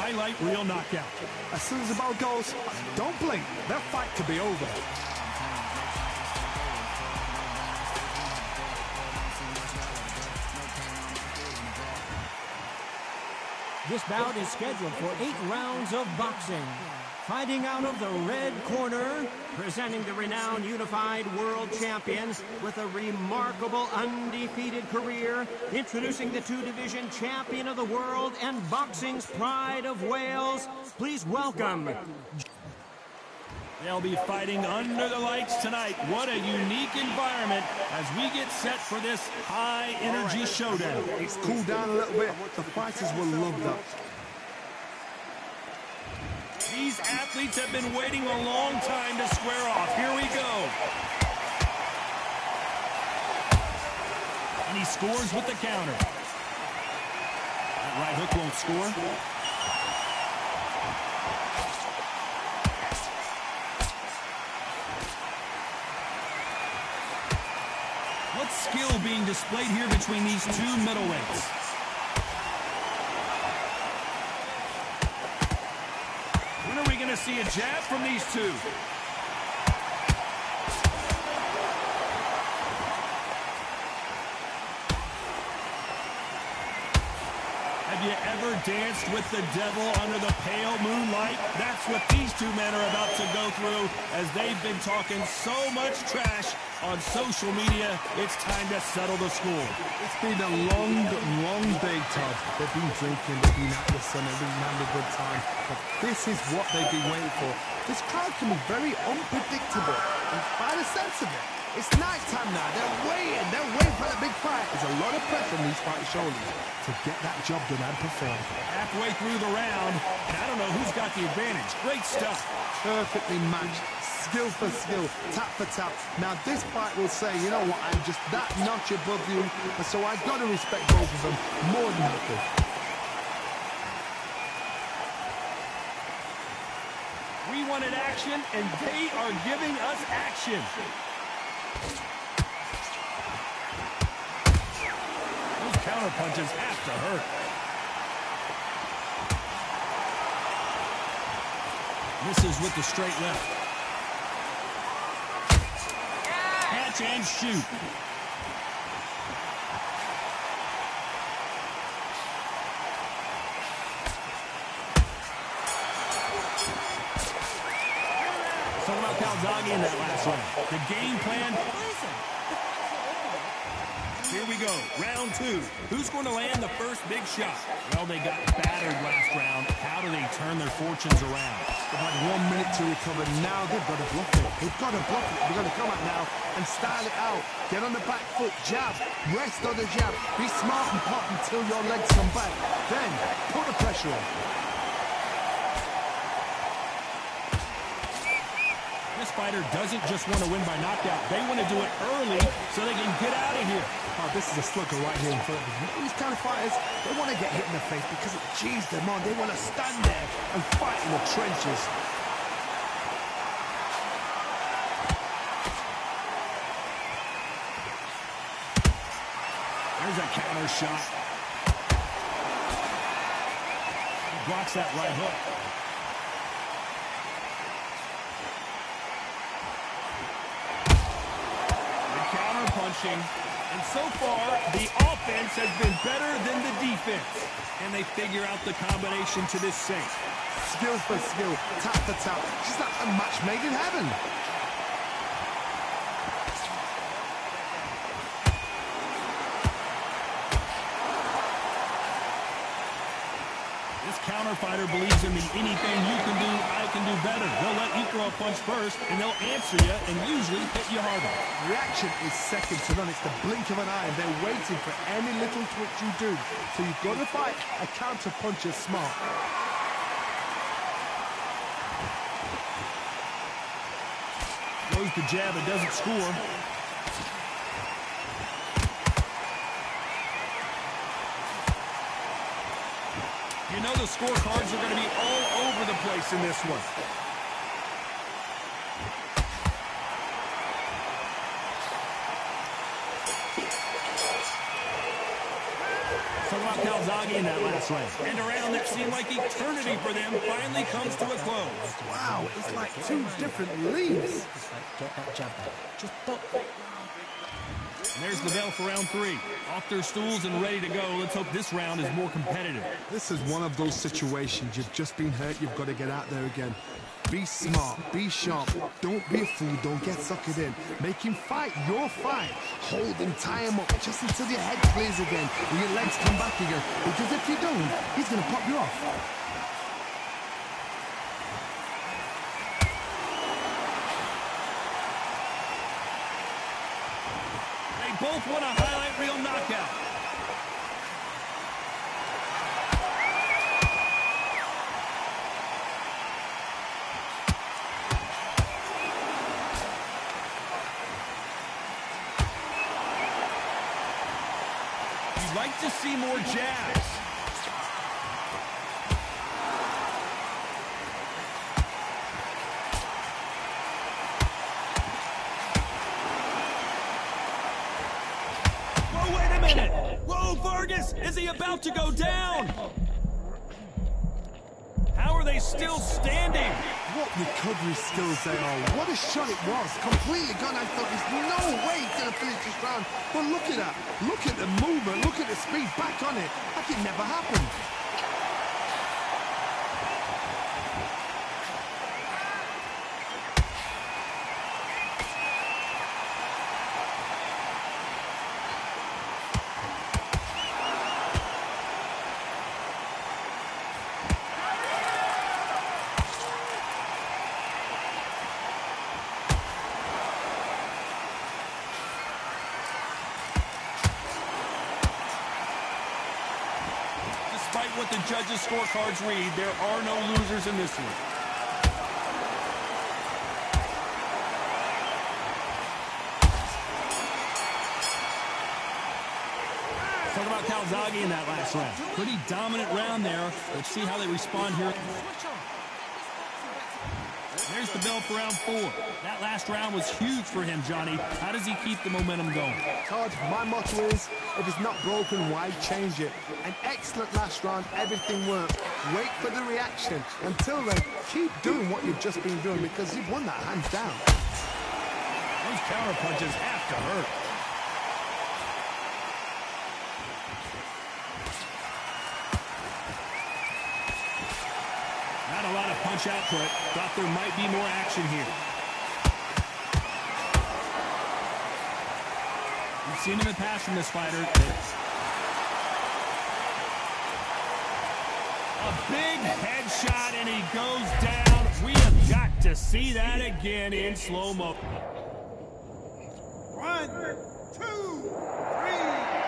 highlight reel knockout. As soon as the bell goes, don't blink. That fight could be over. This bout is scheduled for 8 rounds of boxing. Fighting out of the red corner, presenting the renowned unified world champion with a remarkable undefeated career, introducing the 2-division champion of the world and boxing's pride of Wales, please welcome. They'll be fighting under the lights tonight. What a unique environment as we get set for this high-energy showdown. It's cooled down a little bit. The fighters will love that. These athletes have been waiting a long time to square off. Here we go. And he scores with the counter. That right hook won't score. What skill being displayed here between these two middleweights? When are we going to see a jab from these two? Have you ever danced with the devil under the pale moonlight? That's what these two men are about to go through as they've been talking so much trash on social media. It's time to settle the score. It's been a long, long day, Todd. They've been drinking, they've been out in the sun, they've been having a good time. But this is what they've been waiting for. This crowd can be very unpredictable. And by the sense of it, it's night time now. They're waiting for the big fight. There's a lot of pressure on these fighters' shoulders to get that job done and perform. Halfway through the round, and I don't know who's got the advantage. Great stuff. Perfectly matched. Skill for skill, tap for tap. Now this fight will say, you know what, I'm just that notch above you, and so I've got to respect both of them more than nothing. We wanted action, and they are giving us action. Those counter punches have to hurt. Misses with the straight left. Catch and shoot. So about Calzaghe in that last round. The game plan. Here we go, round 2. Who's going to land the first big shot? Well, they got battered last round. How do they turn their fortunes around? They've had 1 minute to recover. Now they've got to bluff it. They've got to bluff it. They've got to come out now and style it out. Get on the back foot, jab, rest on the jab. Be smart and pop until your legs come back. Then put the pressure on. This fighter doesn't just want to win by knockout. They want to do it early so they can get out of here. Oh, this is a slugger right here in front of them. These kind of fighters, they want to get hit in the face because it cheers them on. They want to stand there and fight in the trenches. There's a counter shot. He blocks that right hook. Punching. And so far, the offense has been better than the defense. And they figure out the combination to this sink. Skill for skill, tap for tap. Just like a match made in heaven. This counter fighter believes in me. Anything you can do, I can do better. They'll let you throw a punch first, and they'll answer you and usually hit you harder. Reaction is second to none. It's the blink of an eye. They're waiting for any little twitch you do. So you've got to fight a counter puncher smart. Throws the jab, it doesn't score. You know the scorecards are going to be all over the place in this one. So Talk about Calzaghe in that last round. And a round that seemed like eternity for them finally comes to a close. Wow, it's like two different leagues. Get that jab back. Just don't. And there's the bell for round 3. Off their stools and ready to go. Let's hope this round is more competitive. This is one of those situations. You've just been hurt. You've got to get out there again. Be smart. Be sharp. Don't be a fool. Don't get suckered in. Make him fight your fight. Hold him, tie him up just until your head clears again and your legs come back again. Because if you don't, he's going to pop you off. Both want a highlight reel knockout. You'd like to see more jabs. Whoa, Vargas! Is he about to go down? How are they still standing? What recovery skills they are. What a shot it was. Completely gone. I thought there's no way he's going to finish this round. But look at that. Look at the movement. Look at the speed. Back on it. Like it never happened. Despite what the judges' scorecards read, there are no losers in this one. Talk about Calzaghe in that last round. Pretty dominant round there. Let's see how they respond here. There's the bell for round 4. That last round was huge for him, Johnny. How does he keep the momentum going? Todd, my motto is, if it's not broken, why change it? An excellent last round, everything worked. Wait for the reaction. Until then, keep doing what you've just been doing because you've won that hands down. Those counter punches have to hurt. Not a lot of punch output. Thought there might be more action here. We've seen him in the past from this fighter. A big headshot and he goes down. We have got to see that again in slow-mo. 1, 2, 3.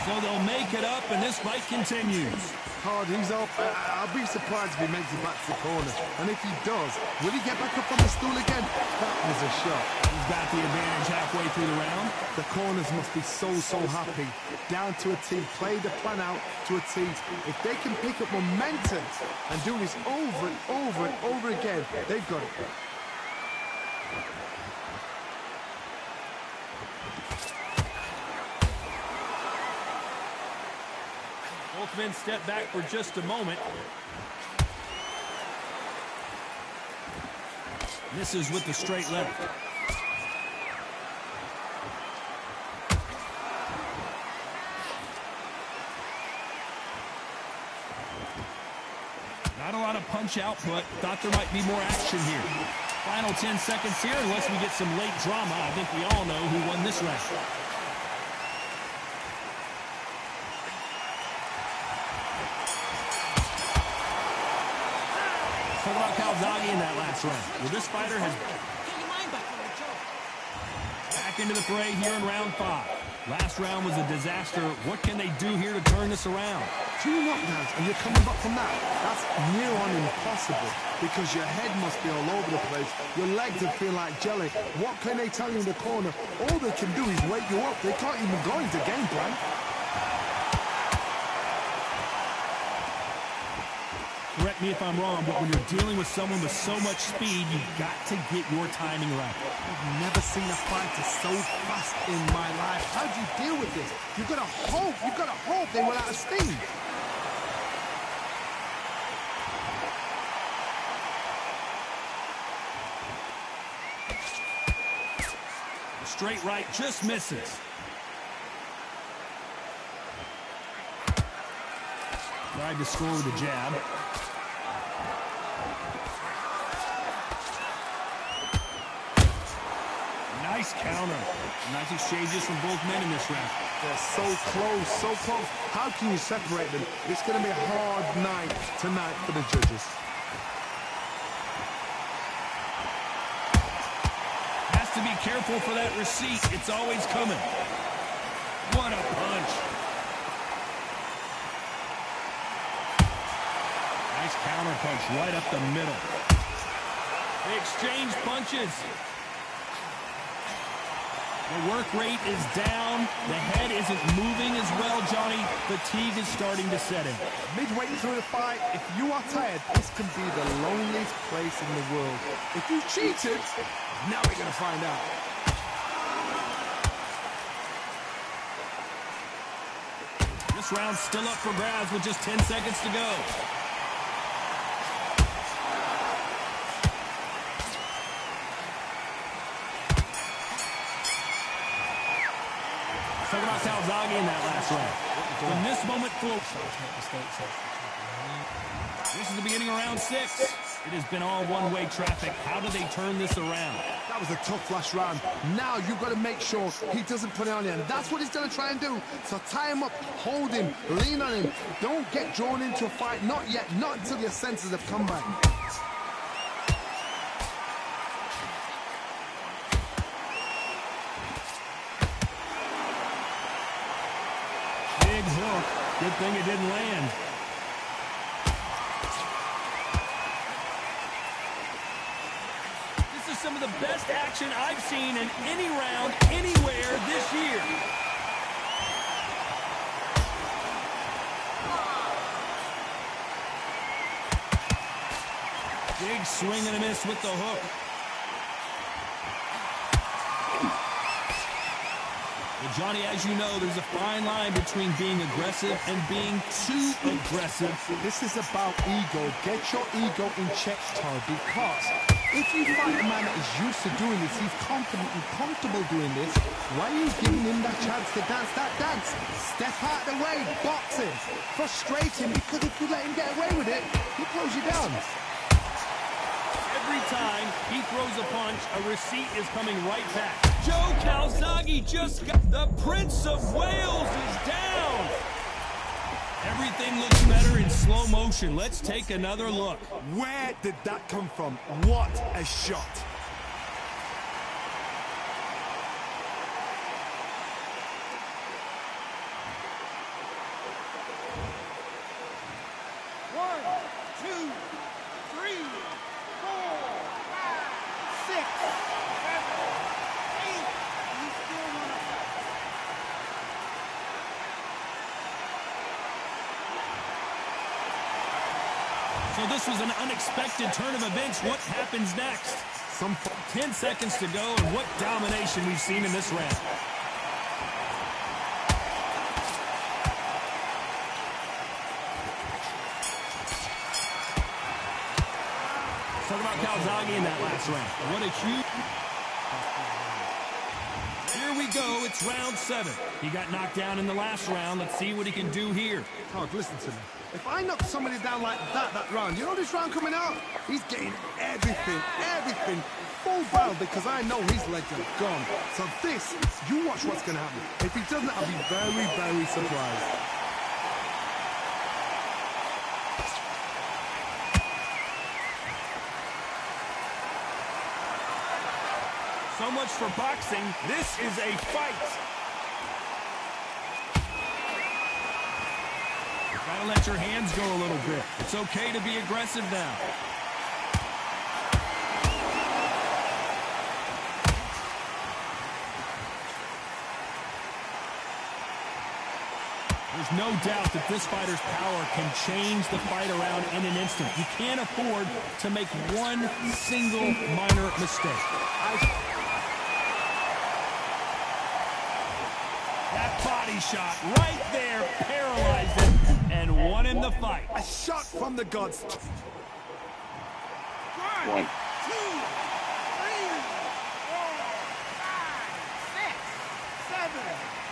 So they'll make it up, and this fight continues. Hard, he's up. I'll be surprised if he makes it back to the corner. And if he does, will he get back up on the stool again? That was a shot. He's got the advantage halfway through the round. The corners must be so happy. Down to a T. Play the plan out to a T. If they can pick up momentum and do this over and over and over again, they've got it. Both men step back for just a moment. Misses with the straight left. Not a lot of punch output. Thought there might be more action here. Final 10 seconds here, unless we get some late drama. I think we all know who won this round. Talk about Calzaghe in that last round. Well, this fighter has back into the fray here in round 5. Last round was a disaster. What can they do here to turn this around? 2 knockdowns and you're coming back from that. That's near on impossible because your head must be all over the place. Your legs will feel like jelly. What can they tell you in the corner? All they can do is wake you up. They can't even go into game plan. Correct correct me if I'm wrong, but when you're dealing with someone with so much speed, you've got to get your timing right. I've never seen a fighter so fast in my life. How do you deal with this? You've got to hope they run out of steam. Straight right just misses. Tried to score with a jab. Nice counter. Nice exchanges from both men in this round. They're so close, so close. How can you separate them? It's going to be a hard night tonight for the judges. Has to be careful for that receipt. It's always coming. What a punch. Nice counter punch right up the middle. They exchange punches. The work rate is down. The head isn't moving as well, Johnny. Fatigue is starting to set in. Midway through the fight, if you are tired, this can be the loneliest place in the world. If you cheated, now we're going to find out. This round's still up for grabs with just 10 seconds to go. Talk about Calzaghe in that last round. From this moment forward, this is the beginning of round 6. It has been all one-way traffic. How do they turn this around? That was a tough last round. Now you've got to make sure he doesn't put it on you, and that's what he's going to try and do. So tie him up, hold him, lean on him. Don't get drawn into a fight. Not yet. Not until your senses have come back. Big hook. Good thing it didn't land. This is some of the best action I've seen in any round, anywhere this year. Big swing and a miss with the hook. Well, Johnny, as you know, there's a fine line between being aggressive and being too aggressive. This is about ego. Get your ego in check, Todd, because if you find a man that is used to doing this, he's confident and comfortable doing this, why are you giving him that chance to dance that dance? Step out the way, box him, frustrate him, because if you let him get away with it, he'll close you down. Every time he throws a punch, a receipt is coming right back. Joe Calzaghe just got... The Prince of Wales is down. Everything looks better in slow motion. Let's take another look. Where did that come from? What a shot. So this was an unexpected turn of events. What happens next? 10 seconds to go, and what domination we've seen in this round. Talk about Calzaghe in that last round. What a huge... Here we go. It's round 7. He got knocked down in the last round. Let's see what he can do here. Todd, listen to me. If I knock somebody down like that round, you know this round coming out? He's getting everything full barrel because I know his legs are gone. So this, you watch what's going to happen. If he doesn't, I'll be very, very surprised. So much for boxing. This is a fight. Gotta let your hands go a little bit. It's okay to be aggressive now. There's no doubt that this fighter's power can change the fight around in an instant. You can't afford to make one single minor mistake. That body shot right there paralyzed him and won him the fight. A shot from the gods. 1, 2, 3, 4, 5, 6, 7,